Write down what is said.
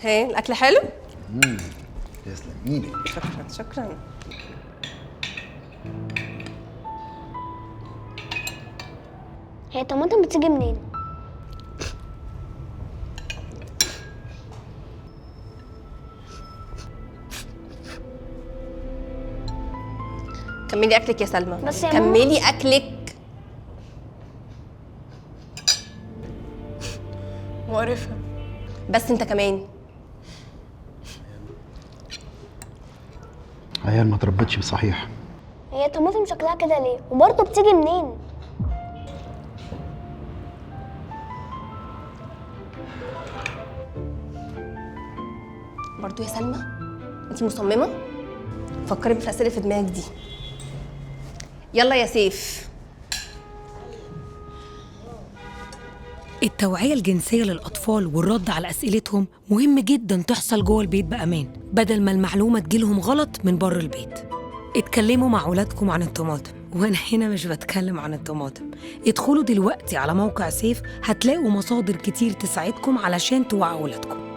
هي الاكل حلو؟ تسلم ايدك. شكرا شكرا. هي الطماطم بتيجي منين؟ كملي اكلك يا سلمى، بس يا ماما. كملي اكلك. مقرفة. بس انت كمان. عيال ما تربتش بصحيح. هي الطماطم شكلها كده ليه؟ وبرضه بتيجي منين؟ برضو يا سلمى انت مصممه؟ فكري في الاسئله في دماغك دي. يلا يا سيف. التوعية الجنسية للأطفال والرد على أسئلتهم مهم جدا تحصل جوه البيت بأمان، بدل ما المعلومة تجيلهم غلط من بره البيت. اتكلموا مع أولادكم عن الطماطم، وأنا هنا مش بتكلم عن الطماطم. ادخلوا دلوقتي على موقع سيف، هتلاقوا مصادر كتير تساعدكم علشان توعوا أولادكم.